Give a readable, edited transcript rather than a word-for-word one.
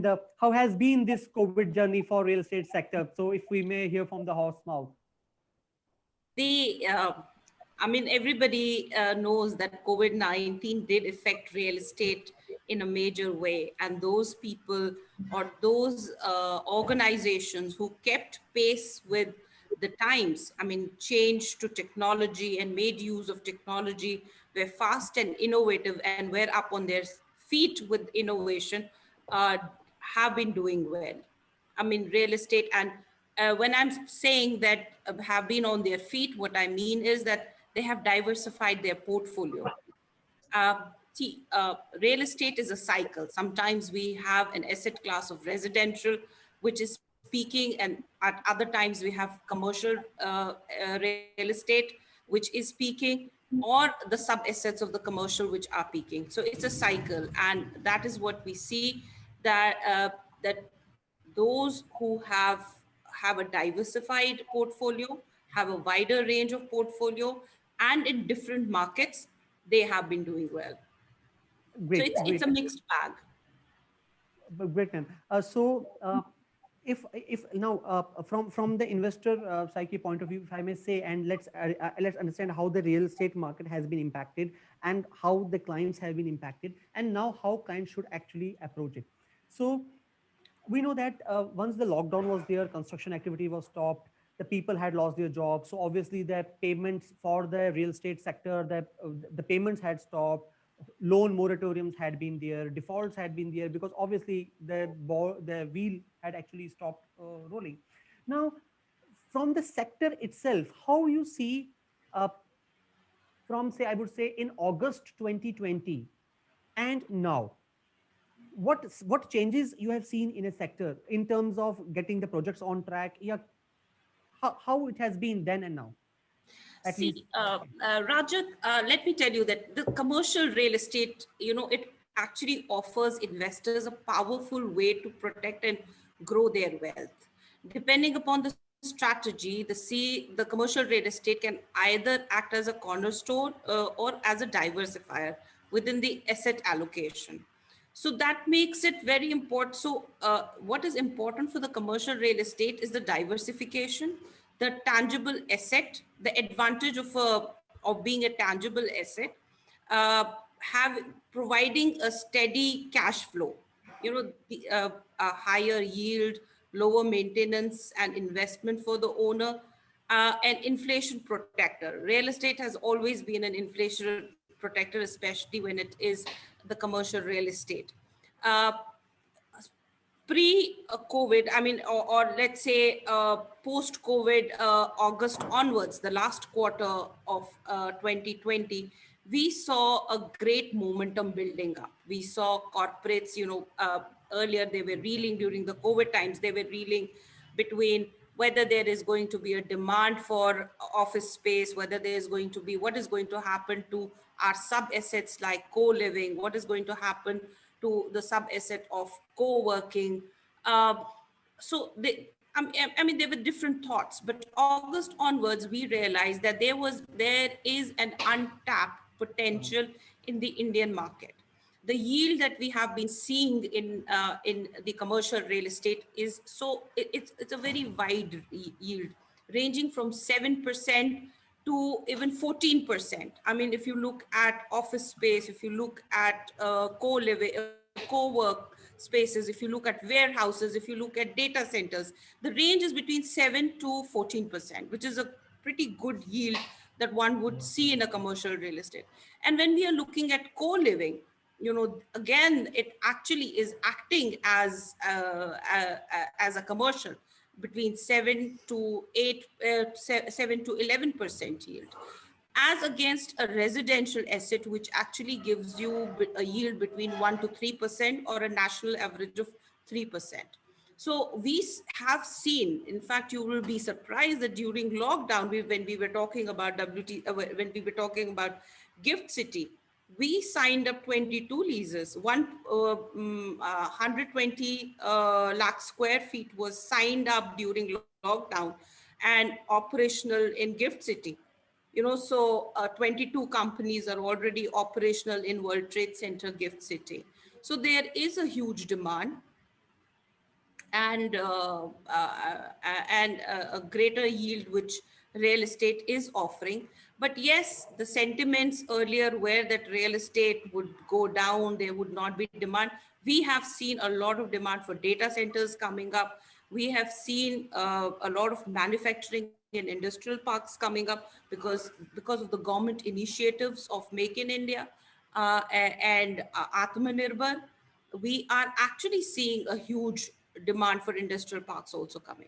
and how has been this COVID journey for real estate sector? So if we may hear from the horse mouth. The I mean, everybody knows that COVID-19 did affect real estate in a major way, and those people or those organizations who kept pace with the times, I mean, changed to technology and made use of technology, were fast and innovative and were up on their feet with innovation, uh, have been doing well. I mean, real estate. And when I'm saying that have been on their feet, what I mean is that they have diversified their portfolio. Uh, Real estate is a cycle. Sometimes we have an asset class of residential, which is peaking, and at other times we have commercial real estate, which is peaking, or the sub assets of the commercial, which are peaking. So it's a cycle, and that is what we see, that that those who have a diversified portfolio, have a wider range of portfolio, and in different markets, they have been doing well. So Great, it's great. a mixed bag. Great, ma'am. If now from the investor psyche point of view, if I may say, and let's understand how the real estate market has been impacted and how the clients have been impacted, and now how clients should actually approach it. So we know that once the lockdown was there, construction activity was stopped, the people had lost their jobs, so obviously the payments for the real estate sector, the payments had stopped, loan moratoriums had been there, defaults had been there, because obviously the wheel had actually stopped rolling. Now, from the sector itself, how you see, uh, from, say, I would say in August 2020 and now, what changes you have seen in a sector in terms of getting the projects on track? Yeah, how it has been then and now, at least. See, Rajat, let me tell you that the commercial real estate, it actually offers investors a powerful way to protect and grow their wealth. Depending upon the strategy, the commercial real estate can either act as a cornerstone or as a diversifier within the asset allocation. So that makes it very important. So what is important for the commercial real estate is the diversification, the tangible asset, the advantage of being a tangible asset, uh, have providing a steady cash flow, a higher yield, lower maintenance and investment for the owner, an inflation protector. Real estate has always been an inflation protector, especially when it is the commercial real estate. Uh, Pre-COVID, I mean, or let's say post-COVID, August onwards, the last quarter of 2020, we saw a great momentum building up. We saw corporates, earlier they were reeling during the COVID times, they were reeling between whether there is going to be a demand for office space, whether there is going to be, what is going to happen to our sub assets like co-living, what is going to happen to the sub asset of co-working. Uh, so I mean, there were different thoughts, but August onwards, we realized that there is an untapped potential in the Indian market. The yield that we have been seeing in the commercial real estate is it's a very wide yield, ranging from 7% to even 14%. I mean, if you look at office space, if you look at co-living, co-work spaces, if you look at warehouses, if you look at data centers, the range is between 7 to 14%, which is a pretty good yield that one would see in a commercial real estate. And when we are looking at co-living, again, it actually is acting as a commercial, between 7 to 8, 7 to 11% yield, as against a residential asset, which actually gives you a yield between 1 to 3%, or a national average of 3%. So we have seen, in fact, you will be surprised that during lockdown, when we were talking about when we were talking about Gift City, we signed up 22 leases. 120 lakh square feet was signed up during lockdown and operational in Gift City. So 22 companies are already operational in World Trade Center Gift City. So there is a huge demand. and a greater yield which real estate is offering. But yes, the sentiments earlier were that real estate would go down, there would not be demand. We have seen a lot of demand for data centers coming up. We have seen a lot of manufacturing and industrial parks coming up because of the government initiatives of Make in India and Atmanirbhar. We are actually seeing a huge demand for industrial parks also coming.